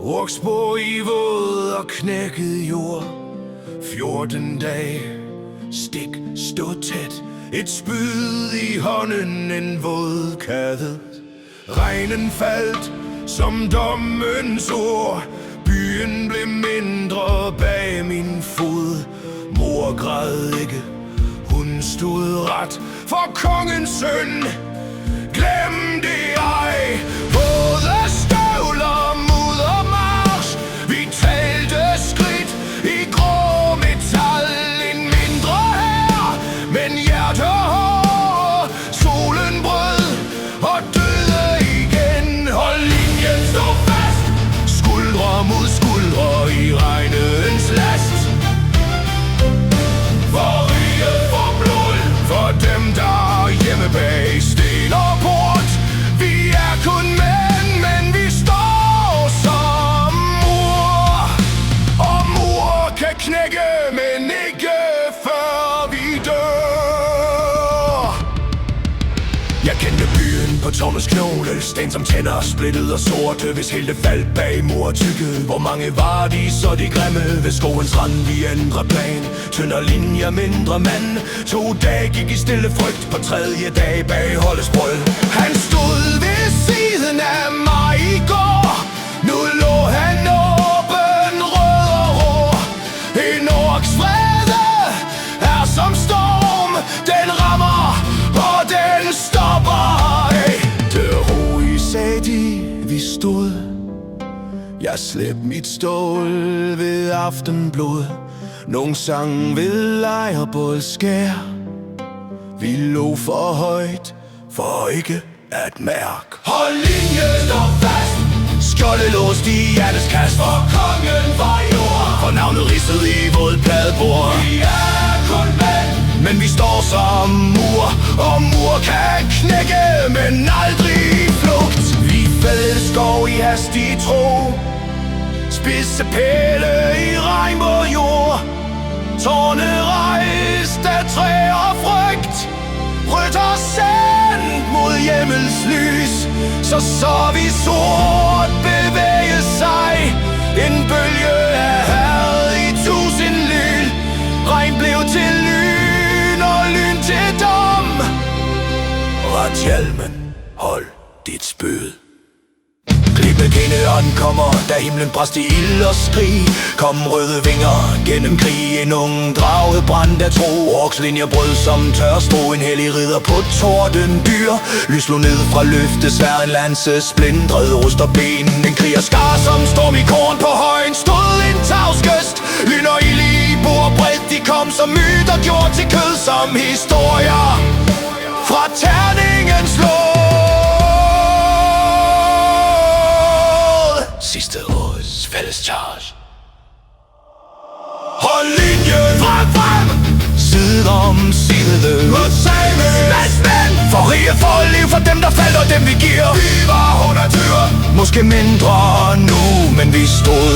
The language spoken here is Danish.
Orksborg i våd og knækket jord. 14 dage, stik stod tæt. Et spyd i hånden, en våd kade. Regnen faldt som dommens ord. Byen blev mindre bag min fod. Mor græd ikke, hun stod ret for kongens søn. Glem det ej. Både støvler, mudder, march. Vi talte skridt i grå metal. En mindre her, men hjertehår. Solen brød og døde igen. Hold linjen, stå fast. Skuldre mod skuldre i regnens last. For riget, for blod, for dem der hjemme bag sten og port. Vi er kun mænd, men vi står som mur. Og mur kan knække, men ikke før vi dør. Jeg kendte byen på tårnets knogle. Sten som tænder, splittet og sorte. Hvis hele faldt bag mur tykke. Hvor mange var de, så de grimme. Ved skoens rand vi ændrer plan. Tyndere linjer, mindre mand. 2 dage gik i stille frygt. På 3. dag bag holdets brød. Han stod ved siden af mig i går. Nu lå han åben, rød og rå. En orks vrede er som storm. Den rammer og den stopper. Hey. Dør ro i, sagde de, vi stod. Jeg slæbte mit stål ved aftenblod. Nogle sang ved lejrbålskær. Vi lå for højt, for ikke at mærke. Hold linjen, stå fast. Skjoldet låst i hjertets kast. For kongen var jord. For navnet ridset i våd pladebord. Vi er kun mænd, men vi står som mur. Og mur kan knække, men aldrig flugt. Vi fældede skov i hastig tro. Spidse pæle i regnbåjord. Tårne rejst af træ og frygt. Rødt og sendt mod hjemmels lys. Så vi sort bevæge sig. En bølge af had i 1000 lyn. Regn blev til lyn og lyn til dom. Ret hjelmen, hold dit spyd. Klippekinde ankommer, da himlen brast i ild og skrig. Kom røde vinger gennem krig. En ung drage brændte af tro. Orkslinjer brød som tørstro. En hellig ridder på tordendyr. Lys slog ned fra løftesvær. En lanse splindrede rust og ben. En kriger skar som storm i korn. På højen stod en tavsgøst. Lyn og ild i bord bredt. De kom som myter, gjort til kød som historier fra terningens låg. Sidste års fælles charge. Hold linjen, frem, side om side. Spænd, for rige, for liv, for dem der faldt og dem vi giver. Vi var 100 dyr, måske mindre nu, men vi stod